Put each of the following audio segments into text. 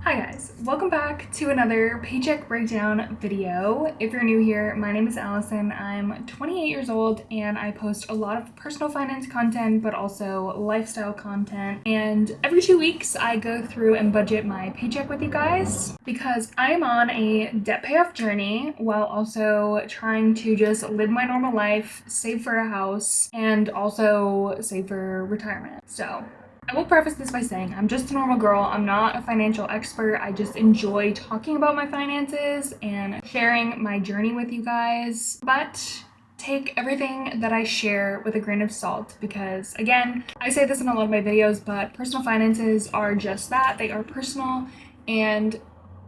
Hi guys, welcome back to another paycheck breakdown video. If you're new here, my name is Allison. I'm 28 years old and I post a lot of personal finance content, but also lifestyle content. And every 2 weeks I go through and budget my paycheck with you guys because I'm on a debt payoff journey while also trying to just live my normal life, save for a house, and also save for retirement. So I will preface this by saying I'm just a normal girl. I'm not a financial expert. I just enjoy talking about my finances and sharing my journey with you guys. But take everything that I share with a grain of salt because, again, I say this in a lot of my videos, but personal finances are just that. They are personal, and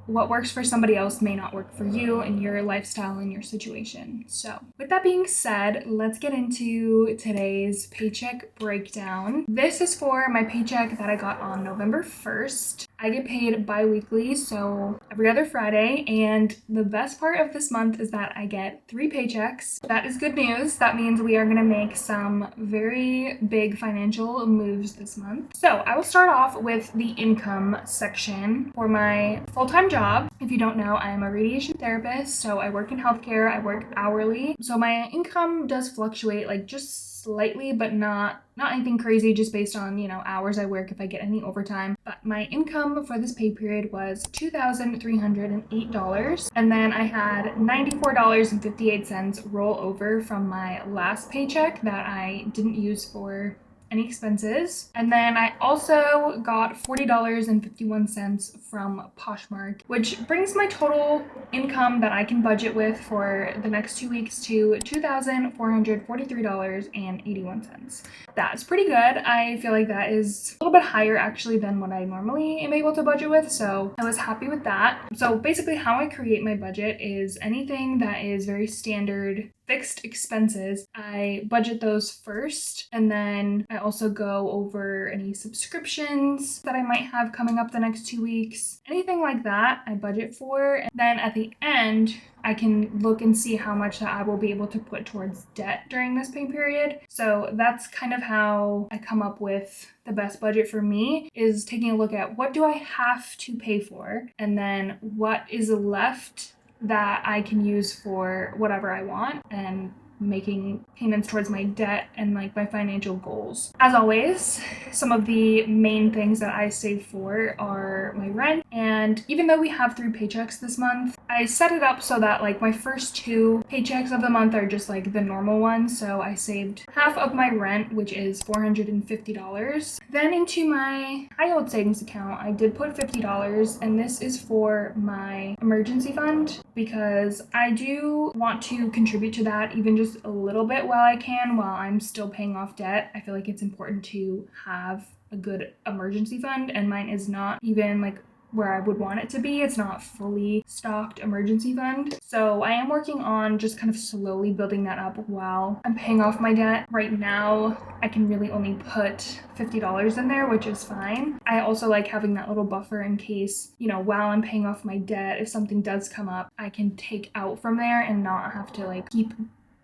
what works for somebody else may not work for you and your lifestyle and your situation. So with that being said, let's get into today's paycheck breakdown. This is for my paycheck that I got on November 1st. I get paid bi-weekly, so every other Friday, and the best part of this month is that I get 3 paychecks. That is good news. That means we are going to make some very big financial moves this month. So I will start off with the income section for my full-time job. If you don't know, I am a radiation therapist, so I work in healthcare. I work hourly, so my income does fluctuate, like just slightly, but not anything crazy, just based on, hours I work, if I get any overtime. But my income for this pay period was $2,308, and then I had $94.58 roll over from my last paycheck that I didn't use for any expenses. And then I also got $40.51 from Poshmark, which brings my total income that I can budget with for the next 2 weeks to $2,443.81. That's pretty good. I feel like that is a little bit higher actually than what I normally am able to budget with, so I was happy with that. So basically how I create my budget is anything that is very standard fixed expenses, I budget those first, and then I also go over any subscriptions that I might have coming up the next 2 weeks. Anything like that I budget for, and then at the end I can look and see how much that I will be able to put towards debt during this pay period. So that's kind of how I come up with the best budget for me, is taking a look at what do I have to pay for, and then what is left that I can use for whatever I want, and making payments towards my debt and like my financial goals. As always, some of the main things that I save for are my rent, and even though we have 3 paychecks this month, I set it up so that like my first 2 paychecks of the month are just like the normal ones. So I saved half of my rent, which is $450. Then into my high yield savings account, I did put $50, and this is for my emergency fund because I do want to contribute to that even just a little bit while I can, while I'm still paying off debt. I feel like it's important to have a good emergency fund, and mine is not even like where I would want it to be. It's not fully stocked emergency fund. So I am working on just kind of slowly building that up while I'm paying off my debt. Right now, I can really only put $50 in there, which is fine. I also like having that little buffer in case, while I'm paying off my debt, if something does come up, I can take out from there and not have to like keep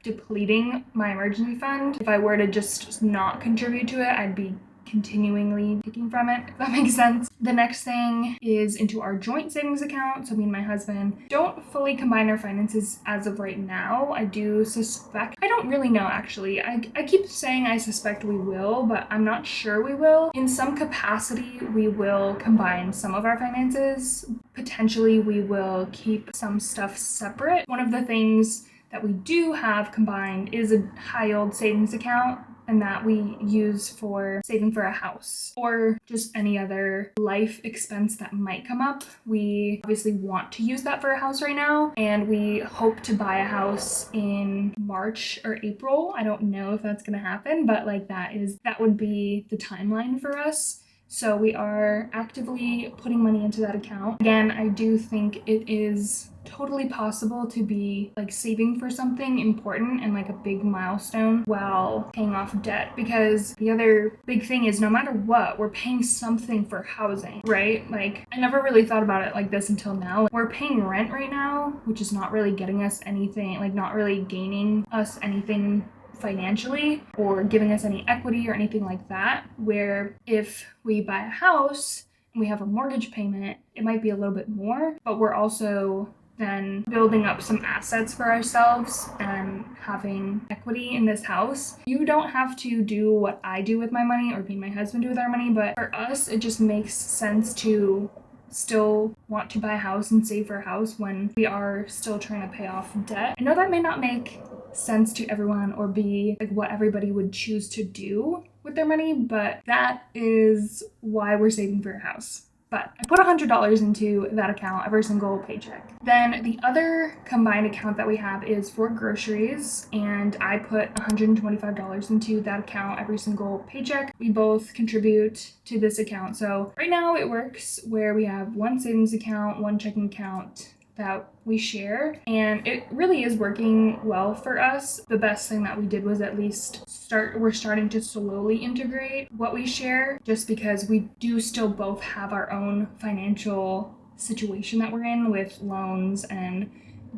depleting my emergency fund. If I were to just not contribute to it, I'd be continually taking from it, if that makes sense. The next thing is into our joint savings account. So me and my husband don't fully combine our finances as of right now. I do suspect, I don't really know actually. I keep saying I suspect we will, but I'm not sure we will. In some capacity, we will combine some of our finances. Potentially, we will keep some stuff separate. One of the things that we do have combined is a high yield savings account, and that we use for saving for a house or just any other life expense that might come up. We obviously want to use that for a house right now, and we hope to buy a house in March or April. I don't know if that's going to happen, but like that would be the timeline for us. So we are actively putting money into that account. Again, I do think it is totally possible to be like saving for something important and like a big milestone while paying off debt, because the other big thing is no matter what, we're paying something for housing, right? Like I never really thought about it like this until now. We're paying rent right now, which is not really getting us anything, like not really gaining us anything financially or giving us any equity or anything like that, where if we buy a house, we have a mortgage payment, it might be a little bit more, but we're also then building up some assets for ourselves and having equity in this house. You don't have to do what I do with my money or me and my husband do with our money, but for us, it just makes sense to still want to buy a house and save for a house when we are still trying to pay off debt. I know that may not make sense to everyone or be like what everybody would choose to do with their money, but that is why we're saving for a house. But I put $100 into that account every single paycheck. Then the other combined account that we have is for groceries, and I put $125 into that account every single paycheck. We both contribute to this account. So right now it works where we have one savings account, one checking account that we share, and it really is working well for us. The best thing that we did was at least we're starting to slowly integrate what we share, just because we do still both have our own financial situation that we're in with loans and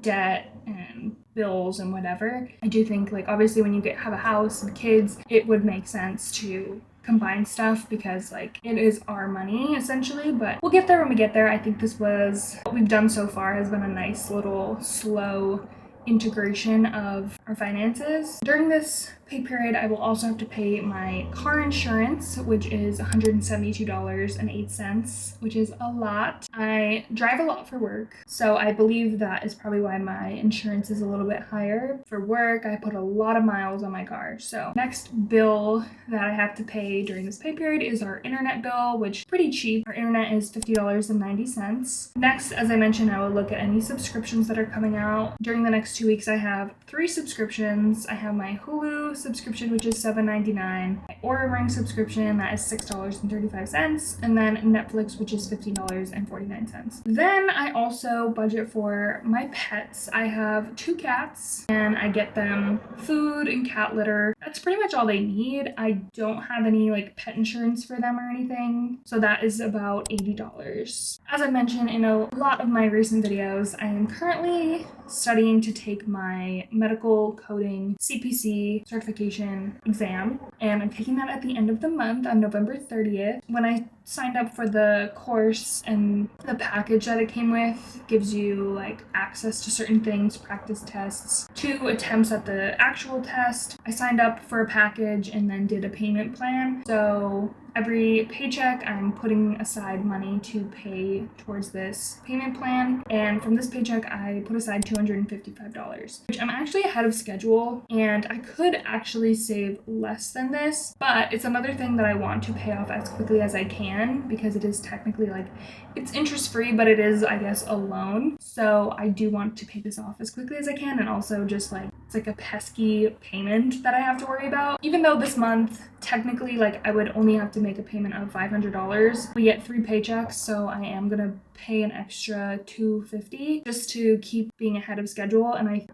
debt and bills and whatever. I do think, like, obviously when you have a house and kids, it would make sense to combine stuff because, like, it is our money essentially, but we'll get there when we get there. I think what we've done so far has been a nice little slow integration of our finances. During this pay period, I will also have to pay my car insurance, which is $172.08, which is a lot. I drive a lot for work, so I believe that is probably why my insurance is a little bit higher. For work, I put a lot of miles on my car. So next bill that I have to pay during this pay period is our internet bill, which is pretty cheap. Our internet is $50.90. Next, as I mentioned, I will look at any subscriptions that are coming out. During the next 2 weeks, I have 3 subscriptions. I have my Hulu subscription, which is $7.99, my Aura Ring subscription, that is $6.35, and then Netflix, which is $15.49. Then I also budget for my pets. I have 2 cats, and I get them food and cat litter. That's pretty much all they need. I don't have any like pet insurance for them or anything, so that is about $80. As I mentioned in a lot of my recent videos, I am currently studying to take my medical coding CPC certification exam, and I'm taking that at the end of the month on November 30th. When I signed up for the course, and the package that it came with gives you like access to certain things, practice tests, 2 attempts at the actual test. I signed up for a package and then did a payment plan. So every paycheck, I'm putting aside money to pay towards this payment plan. And from this paycheck, I put aside $255, which I'm actually ahead of schedule. And I could actually save less than this, but it's another thing that I want to pay off as quickly as I can, because it is technically like, it's interest free, but it is, I guess, a loan. So I do want to pay this off as quickly as I can. And also just like, it's like a pesky payment that I have to worry about. Even though this month, technically, like, I would only have to make a payment of $500. We get 3 paychecks, so I am gonna pay an extra $250 just to keep being ahead of schedule. And I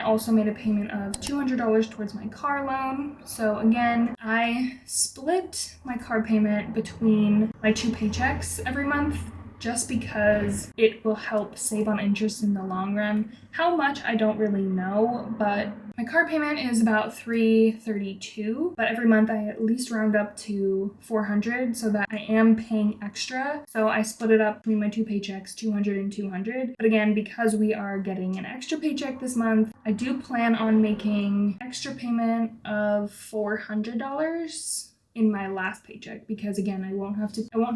also made a payment of $200 towards my car loan. So again, I split my car payment between my 2 paychecks every month, just because it will help save on interest in the long run. How much, I don't really know, but my car payment is about $332, but every month I at least round up to $400 so that I am paying extra. So I split it up between my 2 paychecks, $200 and $200. But again, because we are getting an extra paycheck this month, I do plan on making extra payment of $400 in my last paycheck, because again, I won't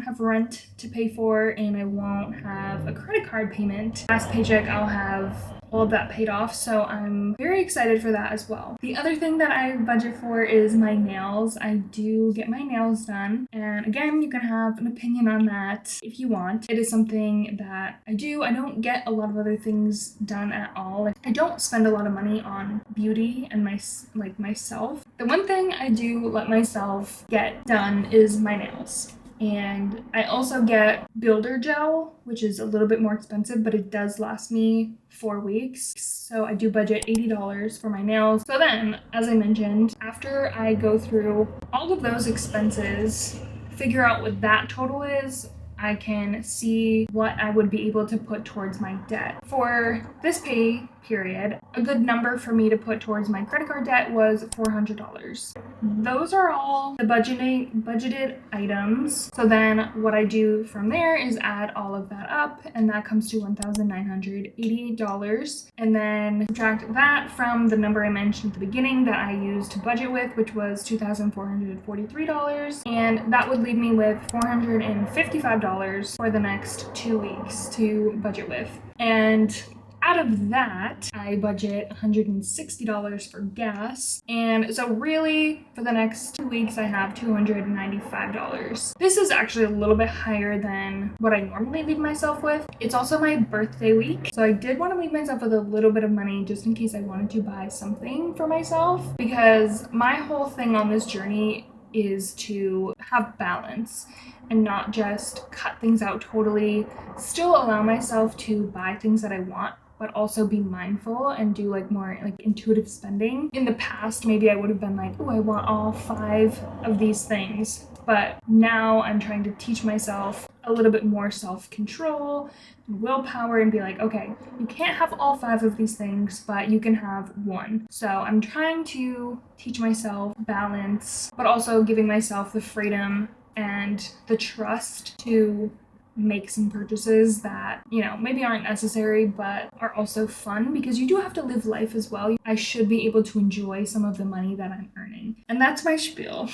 have rent to pay for, and I won't have a credit card payment. Last paycheck, I'll have all of that paid off, so I'm very excited for that as well. The other thing that I budget for is my nails. I do get my nails done, and again, you can have an opinion on that if you want. It is something that I do. I don't get a lot of other things done at all. Like, I don't spend a lot of money on beauty and myself. The one thing I do let myself get done is my nails. And I also get builder gel, which is a little bit more expensive, but it does last me 4 weeks. So I do budget $80 for my nails. So then, as I mentioned, after I go through all of those expenses, figure out what that total is, I can see what I would be able to put towards my debt. For this pay period, a good number for me to put towards my credit card debt was $400. Those are all the budgeted items. So then what I do from there is add all of that up, and that comes to $1,988. And then subtract that from the number I mentioned at the beginning that I used to budget with, which was $2,443. And that would leave me with $455 for the next 2 weeks to budget with. And out of that, I budget $160 for gas. And so really, for the next 2 weeks, I have $295. This is actually a little bit higher than what I normally leave myself with. It's also my birthday week, so I did want to leave myself with a little bit of money just in case I wanted to buy something for myself, because my whole thing on this journey is to have balance and not just cut things out totally, still allow myself to buy things that I want, but also be mindful and do like more like intuitive spending. In the past, maybe I would have been like, oh, I want all 5 of these things. But now I'm trying to teach myself a little bit more self-control and willpower and be like, okay, you can't have all 5 of these things, but you can have 1. So I'm trying to teach myself balance, but also giving myself the freedom and the trust to make some purchases that, you know, maybe aren't necessary but are also fun, because you do have to live life as well. I should be able to enjoy some of the money that I'm earning. And that's my spiel.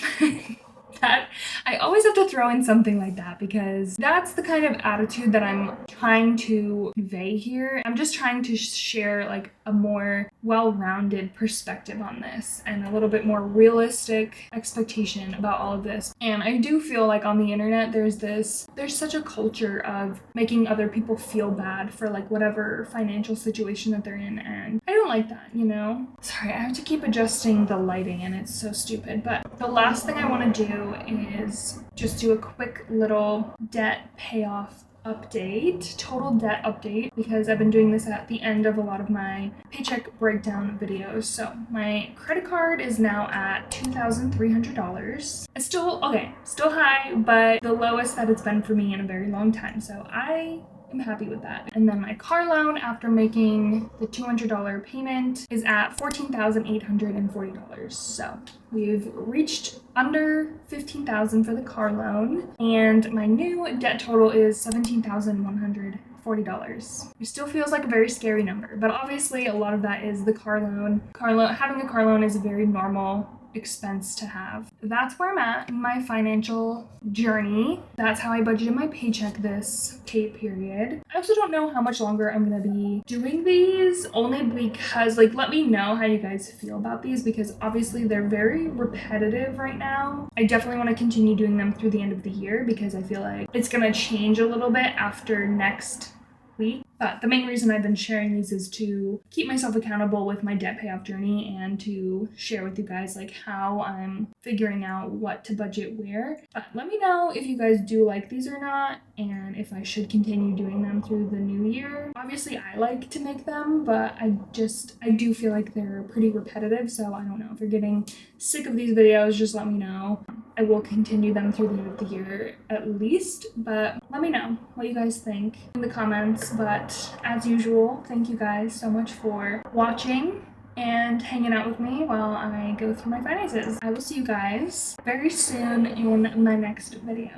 That I always have to throw in something like that, because that's the kind of attitude that I'm trying to convey here. I'm just trying to share like a more well-rounded perspective on this and a little bit more realistic expectation about all of this. And I do feel like on the internet there's such a culture of making other people feel bad for like whatever financial situation that they're in, and I don't like that, you know? Sorry, I have to keep adjusting the lighting and it's so stupid. But the last thing I want to do is just do a quick little debt payoff update, total debt update, because I've been doing this at the end of a lot of my paycheck breakdown videos. So my credit card is now at $2,300. It's still high, but the lowest that it's been for me in a very long time. So I'm happy with that. And then my car loan, after making the $200 payment, is at $14,840. So we've reached under $15,000 for the car loan, and my new debt total is $17,140. It still feels like a very scary number, but obviously a lot of that is the car loan. Having a car loan is a very normal expense to have. That's where I'm at in my financial journey. That's how I budgeted my paycheck this pay period. I also don't know how much longer I'm gonna be doing these, only because like, let me know how you guys feel about these, because obviously they're very repetitive right now. I definitely want to continue doing them through the end of the year, because I feel like it's gonna change a little bit after next week. But the main reason I've been sharing these is to keep myself accountable with my debt payoff journey and to share with you guys like how I'm figuring out what to budget where. But let me know if you guys do like these or not, and if I should continue doing them through the new year. Obviously I like to make them, but I do feel like they're pretty repetitive, so I don't know. If you're getting sick of these videos, just let me know. I will continue them through the end of the year at least, but let me know what you guys think in the comments. But as usual, thank you guys so much for watching and hanging out with me while I go through my finances. I will see you guys very soon in my next video.